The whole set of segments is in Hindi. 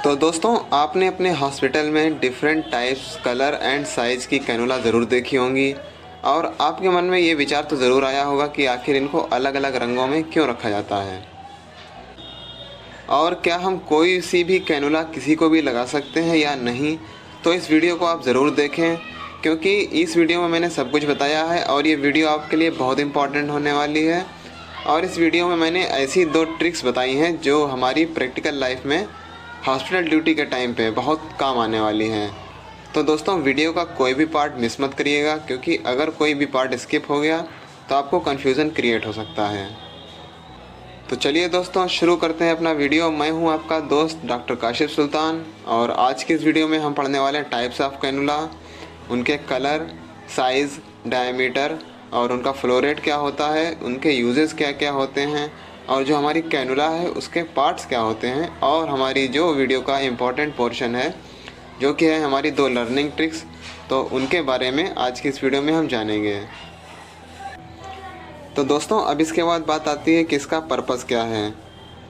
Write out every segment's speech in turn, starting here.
तो दोस्तों, आपने अपने हॉस्पिटल में different types, colour and size की कैनुला ज़रूर देखी होंगी और आपके मन में ये विचार तो ज़रूर आया होगा कि आखिर इनको अलग अलग रंगों में क्यों रखा जाता है। और क्या हम कोई सी भी कैनुला किसी को भी लगा सकते हैं या नहीं, तो इस वीडियो को आप ज़रूर देखें, क्योंकि इस वीडियो में मैंने सब कुछ बताया है और ये वीडियो आपके लिए बहुत इम्पॉर्टेंट होने वाली है। और इस वीडियो में मैंने ऐसी 2 ट्रिक्स बताई हैं जो हमारी प्रैक्टिकल लाइफ में हॉस्पिटल ड्यूटी के टाइम पे बहुत काम आने वाली हैं। तो दोस्तों, वीडियो का कोई भी पार्ट मिस मत करिएगा, क्योंकि अगर कोई भी पार्ट स्किप हो गया तो आपको कन्फ्यूज़न क्रिएट हो सकता है। तो चलिए दोस्तों, शुरू करते हैं अपना वीडियो। मैं हूं आपका दोस्त डॉक्टर काशिफ सुल्तान और आज की इस वीडियो में हम पढ़ने वाले हैं टाइप्स ऑफ कैनुला, उनके कलर, साइज़, डायमीटर और उनका फ्लो रेट क्या होता है, उनके यूजेस क्या क्या होते हैं और जो हमारी कैनुला है उसके पार्ट्स क्या होते हैं, और हमारी जो वीडियो का इम्पोर्टेंट पोर्शन है जो कि है हमारी 2 लर्निंग ट्रिक्स, तो उनके बारे में आज की इस वीडियो में हम जानेंगे। तो दोस्तों, अब इसके बाद बात आती है कि इसका पर्पज़ क्या है।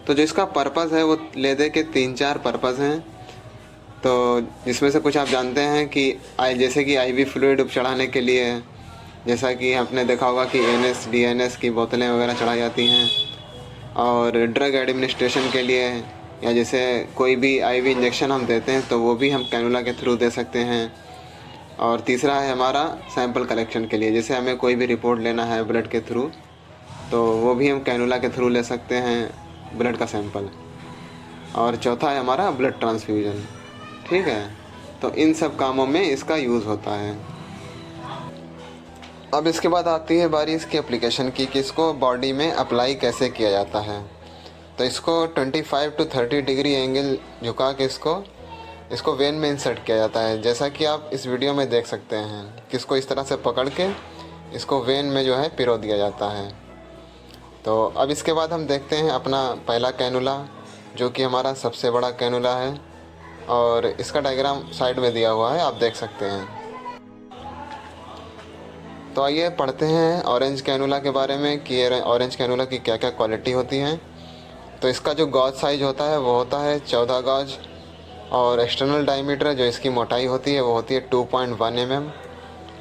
तो जो इसका पर्पज़ है वो ले दे के 3-4 पर्पज़ हैं। तो जिसमें से कुछ आप जानते हैं कि जैसे कि आईवी फ्लूइड चढ़ाने के लिए, जैसा कि आपने देखा होगा कि एनएस डीएनएस की बोतलें वगैरह चढ़ाई जाती हैं, और ड्रग एडमिनिस्ट्रेशन के लिए, या जैसे कोई भी आईवी इंजेक्शन हम देते हैं तो वो भी हम कैनुला के थ्रू दे सकते हैं। और तीसरा है हमारा सैंपल कलेक्शन के लिए, जैसे हमें कोई भी रिपोर्ट लेना है ब्लड के थ्रू, तो वो भी हम कैनुला के थ्रू ले सकते हैं ब्लड का सैंपल। और चौथा है हमारा ब्लड ट्रांसफ्यूजन। ठीक है, तो इन सब कामों में इसका यूज़ होता है। अब इसके बाद आती है बारी इसकी एप्लीकेशन की कि इसको बॉडी में अप्लाई कैसे किया जाता है। तो इसको 25 to 30 डिग्री एंगल झुका के इसको वेन में इंसर्ट किया जाता है, जैसा कि आप इस वीडियो में देख सकते हैं कि इसको इस तरह से पकड़ के इसको वेन में जो है पिरो दिया जाता है। तो अब इसके बाद हम देखते हैं अपना पहला कैनुला, जो कि हमारा सबसे बड़ा कैनुला है, और इसका डायग्राम साइड में दिया हुआ है, आप देख सकते हैं। तो आइए पढ़ते हैं ऑरेंज कैनुला के बारे में कि ऑरेंज कैनुला की क्या क्या क्वालिटी होती हैं। तो इसका जो गॉज साइज होता है वो होता है 14 गॉज, और एक्सटर्नल डायमीटर जो इसकी मोटाई होती है वो होती है 2.1 mm,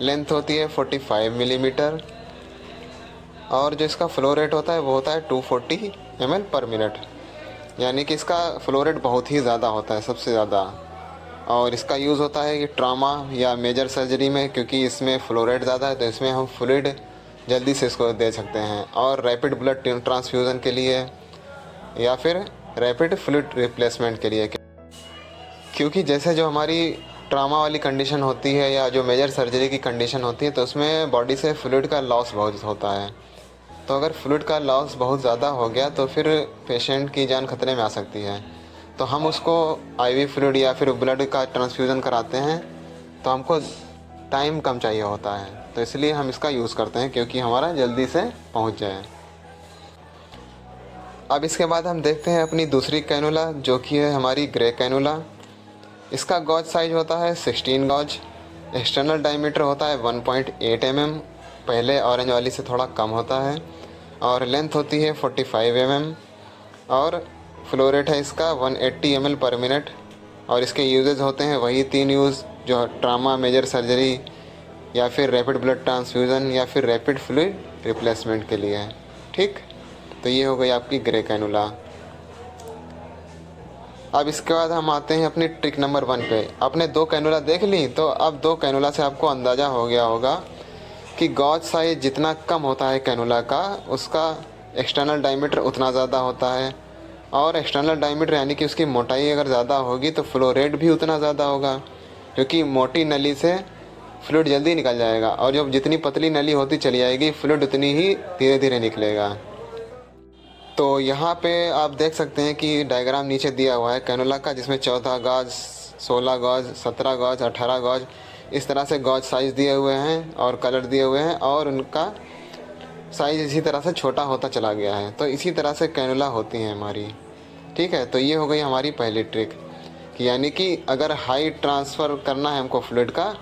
लेंथ होती है 45 मिलीमीटर, और जो इसका फ्लो रेट होता है वो होता है 240 ml पर मिनट, यानी कि इसका फ्लो रेट बहुत ही ज़्यादा होता है, सबसे ज़्यादा। और इसका यूज़ होता है कि ट्रामा या मेजर सर्जरी में, क्योंकि इसमें फ्लो रेट ज़्यादा है तो इसमें हम फ्लूइड जल्दी से इसको दे सकते हैं, और रैपिड ब्लड ट्रांसफ्यूज़न के लिए या फिर रैपिड फ्लूइड रिप्लेसमेंट के लिए, क्योंकि जैसे जो हमारी ट्रामा वाली कंडीशन होती है या जो मेजर सर्जरी की कंडीशन होती है तो उसमें बॉडी से फ्लूइड का लॉस बहुत होता है। तो अगर फ्लूइड का लॉस बहुत ज़्यादा हो गया तो फिर पेशेंट की जान खतरे में आ सकती है। तो हम उसको आईवी फ्लूइड या फिर ब्लड का ट्रांसफ्यूज़न कराते हैं तो हमको टाइम कम चाहिए होता है, तो इसलिए हम इसका यूज़ करते हैं क्योंकि हमारा जल्दी से पहुंच जाए। अब इसके बाद हम देखते हैं अपनी दूसरी कैनुला, जो कि है हमारी ग्रे कैनुला। इसका गॉज साइज होता है 16 गॉज, एक्सटर्नल डायमीटर होता है 1.8 mm, पहले ऑरेंज वाली से थोड़ा कम होता है, और लेंथ होती है 45 mm, और फ्लो रेट है इसका 180 ml पर मिनट। और इसके यूजेस होते हैं वही 3 यूज़ जो ट्रामा, मेजर सर्जरी या फिर रैपिड ब्लड ट्रांसफ्यूज़न या फिर रैपिड फ्लूइड रिप्लेसमेंट के लिए है। ठीक, तो ये हो गई आपकी ग्रे कैनुला। अब इसके बाद हम आते हैं अपनी ट्रिक नंबर 1 पे। आपने 2 कैनुला देख ली, तो अब 2 कैनुला से आपको अंदाज़ा हो गया होगा कि गॉज साइज जितना कम होता है कैनुला का, उसका एक्सटर्नल डायमीटर उतना ज़्यादा होता है, और एक्सटर्नल डायमीटर यानी कि उसकी मोटाई अगर ज़्यादा होगी तो फ्लो रेट भी उतना ज़्यादा होगा, क्योंकि मोटी नली से फ्लूइड जल्दी निकल जाएगा, और जब जितनी पतली नली होती चली जाएगी फ्लूइड उतनी ही धीरे धीरे निकलेगा। तो यहाँ पे आप देख सकते हैं कि डायग्राम नीचे दिया हुआ है कैनुला का, जिसमें 14 गॉज, 16 गॉज, 17 गॉज, 18 गॉज, इस तरह से गॉज साइज़ दिए हुए हैं और कलर दिए हुए हैं, और उनका साइज़ इसी तरह से छोटा होता चला गया है। तो इसी तरह से कैनुला होती हैं हमारी। ठीक है, तो ये हो गई हमारी पहली ट्रिक कि यानी कि अगर हाई ट्रांसफ़र करना है हमको फ्लूइड का,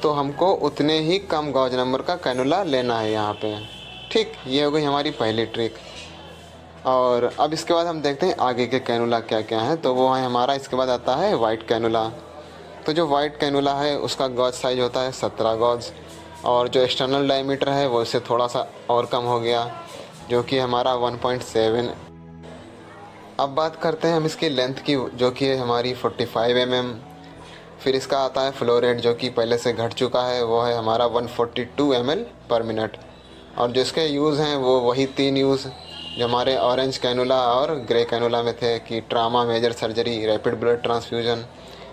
तो हमको उतने ही कम गॉज नंबर का कैनुला लेना है यहाँ पे। ठीक, ये हो गई हमारी पहली ट्रिक। और अब इसके बाद हम देखते हैं आगे के कैनुला क्या क्या हैं। तो वो है हमारा, इसके बाद आता है वाइट कैनुला। तो जो वाइट कैनुला है उसका गॉज साइज होता है 17 गॉज, और जो एक्सटर्नल डायमीटर है वो इससे थोड़ा सा और कम हो गया, जो कि हमारा 1.7। अब बात करते हैं हम इसकी लेंथ की, जो कि है हमारी 45 mm। फिर इसका आता है फ्लो रेट, जो कि पहले से घट चुका है, वो है हमारा 142 ml पर मिनट। और जो इसके यूज़ हैं वो वही 3 यूज़ जो हमारे ऑरेंज कैनुला और ग्रे कैनुला में थे, कि trauma, major surgery, rapid blood transfusion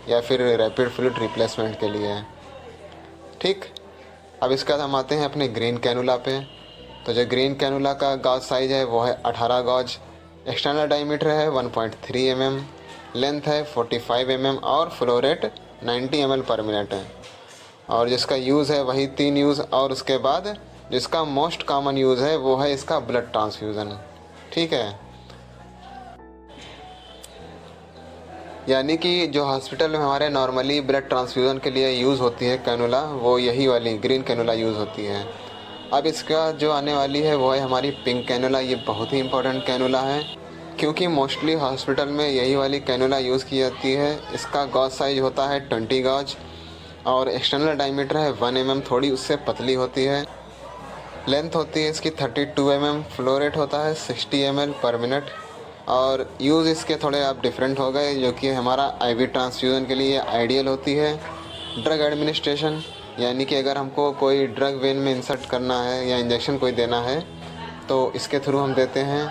या फिर रैपिड फ्लूइड रिप्लेसमेंट के लिए। ठीक, अब इसके बाद हम आते हैं अपने ग्रीन कैनुला पे। तो जो ग्रीन कैनुला का गॉज साइज है वो है 18 गॉज, एक्सटर्नल डायमीटर है 1.3 mm, लेंथ है 45 mm और फ्लो रेट 90 ml पर मिनट है। और जिसका यूज़ है वही 3 यूज़, और उसके बाद जिसका मोस्ट कॉमन यूज़ है वो है इसका ब्लड ट्रांसफ्यूज़न। ठीक है, यानी कि जो हॉस्पिटल में हमारे नॉर्मली ब्लड ट्रांसफ्यूज़न के लिए यूज़ होती है कैनुला, वो यही वाली ग्रीन कैनुला यूज़ होती है। अब इसका जो आने वाली है वो है हमारी पिंक कैनुला। ये बहुत ही इंपॉर्टेंट कैनुला है, क्योंकि मोस्टली हॉस्पिटल में यही वाली कैनुला यूज़ की जाती है। इसका गॉज साइज होता है 20 गॉज, और एक्सटर्नल डायमीटर है 1 mm, थोड़ी उससे पतली होती है। लेंथ होती है इसकी 32 mm, फ्लो रेट होता है 60 ml पर मिनट। और यूज़ इसके थोड़े अब डिफरेंट हो गए, जो कि हमारा आईवी ट्रांसफ्यूज़न के लिए आइडियल होती है। ड्रग एडमिनिस्ट्रेशन, यानी कि अगर हमको कोई ड्रग वेन में इंसर्ट करना है या इंजेक्शन कोई देना है तो इसके थ्रू हम देते हैं,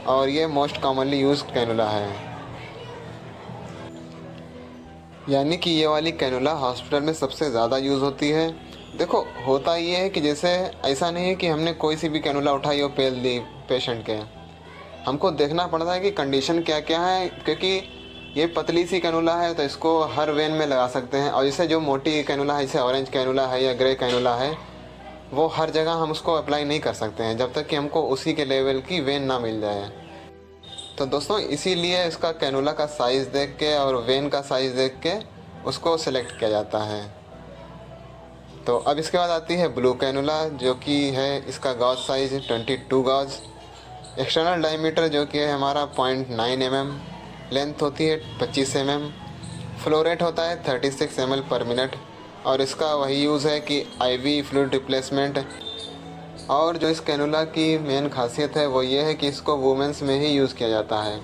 और ये मोस्ट कॉमनली यूज्ड कैनुला है। यानी कि ये वाली कैनुला हॉस्पिटल में सबसे ज़्यादा यूज़ होती है। देखो, होता ये है कि जैसे ऐसा नहीं है कि हमने कोई सी भी कैनुला उठाई और पेल दी पेशेंट के, हमको देखना पड़ता है कि कंडीशन क्या क्या है, क्योंकि ये पतली सी कैनुला है तो इसको हर वेन में लगा सकते हैं, और जैसे जो मोटी कैनुला है, जैसे ऑरेंज कैनुला है या ग्रे कैनुला है, वो हर जगह हम उसको अप्लाई नहीं कर सकते हैं जब तक कि हमको उसी के लेवल की वेन ना मिल जाए। तो दोस्तों, इसीलिए इसका कैनुला का साइज़ देख के और वेन का साइज़ देख के उसको सिलेक्ट किया जाता है। तो अब इसके बाद आती है ब्लू कैनुला, जो कि है इसका gauge size 22 gauge, external diameter जो कि है हमारा 0.9 mm, लेंथ होती है 25 mm, फ्लो रेट होता है 36 ml पर मिनट। और इसका वही यूज़ है कि आईवी फ्लूइड रिप्लेसमेंट। और जो इस कैनुला की मेन खासियत है वो ये है कि इसको वुमेंस में ही यूज़ किया जाता है,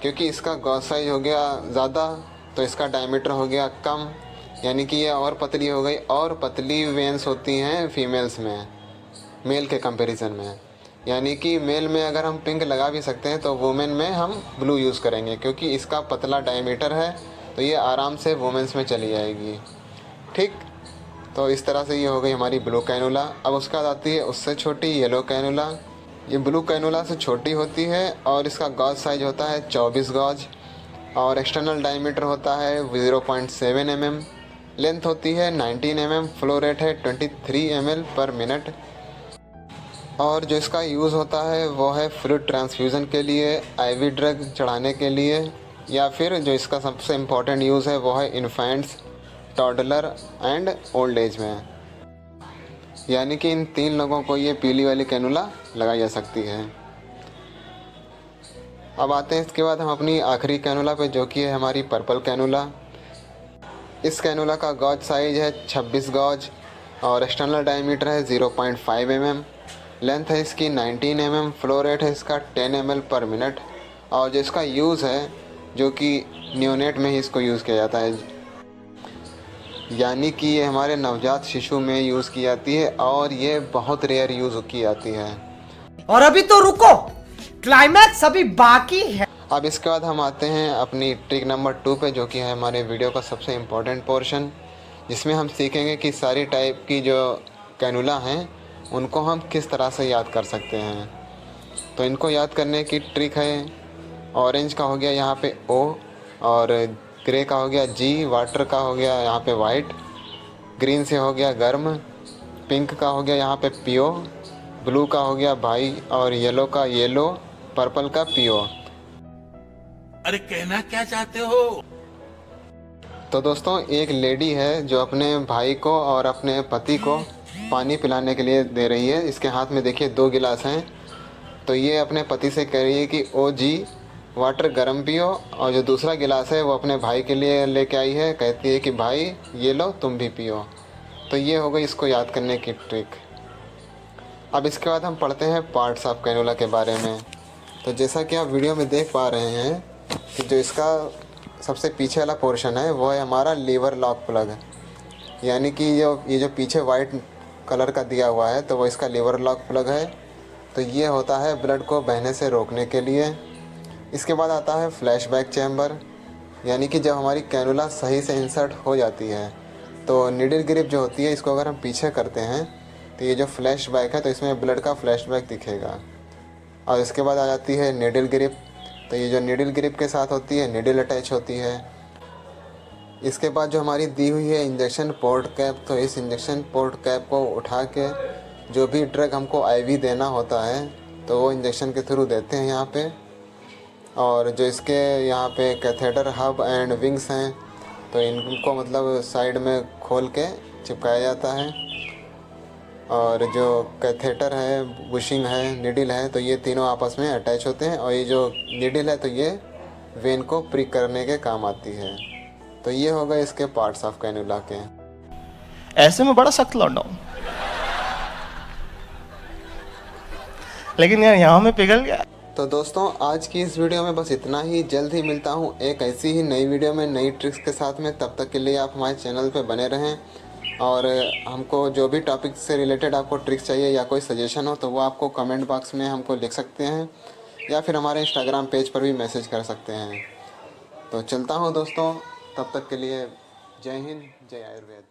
क्योंकि इसका गॉज साइज हो गया ज़्यादा तो इसका डायमीटर हो गया कम, यानी कि ये और पतली हो गई। और पतली वेंस होती हैं फीमेल्स में मेल के कंपैरिजन में, यानी कि मेल में अगर हम पिंक लगा भी सकते हैं तो वुमेन में हम ब्लू यूज़ करेंगे, क्योंकि इसका पतला डायमीटर है तो ये आराम से वुमेंस में चली जाएगी। ठीक, तो इस तरह से ये हो गई हमारी ब्लू कैनुला। अब उसके बाद आती है उससे छोटी येलो कैनुला। ये ब्लू कैनुला से छोटी होती है और इसका गॉज साइज होता है 24 गॉज, और एक्सटर्नल डायमीटर होता है 0.7 mm, लेंथ होती है 19 mm, फ्लो रेट है 23 ml पर मिनट। और जो इसका यूज़ होता है वो है फ्लूइड ट्रांसफ्यूज़न के लिए, आईवी ड्रग चढ़ाने के लिए, या फिर जो इसका सबसे इम्पॉर्टेंट यूज़ है वो है infants, toddler and old age में। यानी कि इन 3 लोगों को ये पीली वाली कैनुला लगाई जा सकती है। अब आते हैं इसके बाद हम अपनी आखिरी कैनुला पे, जो कि है हमारी पर्पल कैनुला। इस कैनुला का गॉज साइज है 26 गॉज, और एक्सटर्नल डायमीटर है 0.5 mm, लेंथ है इसकी 19 mm, फ्लो रेट है इसका 10 ml पर मिनट। और जो इसका यूज़ है, जो कि न्यूनेट में ही इसको यूज़ किया जाता है, यानी कि ये हमारे नवजात शिशु में यूज़ की जाती है, और ये बहुत रेयर यूज़ की जाती है। और अभी तो रुको, क्लाइमैक्स अभी बाकी है। अब इसके बाद हम आते हैं अपनी ट्रिक नंबर 2 पे, जो कि है हमारे वीडियो का सबसे इम्पोर्टेंट पोर्शन, जिसमें हम सीखेंगे कि सारी टाइप की जो कैनुला हैं उनको हम किस तरह से याद कर सकते हैं। तो इनको याद करने की ट्रिक है, ऑरेंज का हो गया यहाँ पे O, और ग्रे का हो गया G, वाटर का हो गया यहाँ पे वाइट, ग्रीन से हो गया गर्म, पिंक का हो गया यहाँ पे पियो, ब्लू का हो गया भाई, और येलो का येलो, पर्पल का पियो। अरे कहना क्या चाहते हो? तो दोस्तों, एक लेडी है जो अपने भाई को और अपने पति को पानी पिलाने के लिए दे रही है। इसके हाथ में देखिए 2 गिलास हैं, तो ये अपने पति से कह रही है कि ओ जी वाटर गर्म पियो, और जो दूसरा गिलास है वो अपने भाई के लिए लेके आई है, कहती है कि भाई ये लो तुम भी पियो। तो ये हो गई इसको याद करने की ट्रिक। अब इसके बाद हम पढ़ते हैं पार्ट्स ऑफ कैनुला के बारे में। तो जैसा कि आप वीडियो में देख पा रहे हैं कि जो इसका सबसे पीछे वाला पोर्शन है वो है हमारा लीवर लॉक प्लग, यानी कि ये जो पीछे वाइट कलर का दिया हुआ है तो वो इसका लीवर लॉक प्लग है। तो ये होता है ब्लड को बहने से रोकने के लिए। इसके बाद आता है फ्लैशबैक चैम्बर, यानी कि जब हमारी कैनुला सही से इंसर्ट हो जाती है तो नीडल ग्रिप जो होती है इसको अगर हम पीछे करते हैं तो ये जो फ्लैशबैक है तो इसमें ब्लड का फ्लैशबैक दिखेगा। और इसके बाद आ जाती है नीडल ग्रिप। तो ये जो नीडल ग्रिप के साथ होती है नीडल अटैच होती है। इसके बाद जो हमारी दी हुई है इंजेक्शन पोर्ट कैप, तो इस इंजेक्शन पोर्ट कैप को उठा के जो भी ड्रग हमको आईवी देना होता है तो वो इंजेक्शन के थ्रू देते हैं यहाँ पे। और जो इसके यहाँ पे कैथेटर हब एंड विंग्स हैं तो इनको मतलब साइड में खोल के चिपकाया जाता है। और जो कैथेटर है, बुशिंग है, निडल है, तो ये तीनों आपस में अटैच होते हैं। और ये जो निडल है तो ये वेन को प्रिक करने के काम आती है। तो ये हो गए इसके पार्ट्स ऑफ कैनुला के। ऐसे में बड़ा सख्त लौंडा हूं, लेकिन यार यहाँ में पिघल गया। तो दोस्तों आज की इस वीडियो में बस इतना ही। जल्द ही मिलता हूँ एक ऐसी ही नई वीडियो में नई ट्रिक्स के साथ में। तब तक के लिए आप हमारे चैनल पे बने रहें, और हमको जो भी टॉपिक से रिलेटेड आपको ट्रिक्स चाहिए या कोई सजेशन हो तो वो आपको कमेंट बॉक्स में हमको लिख सकते हैं, या फिर हमारे इंस्टाग्राम पेज पर भी मैसेज कर सकते हैं। तो चलता हूँ दोस्तों, तब तक के लिए जय हिंद, जय आयुर्वेद।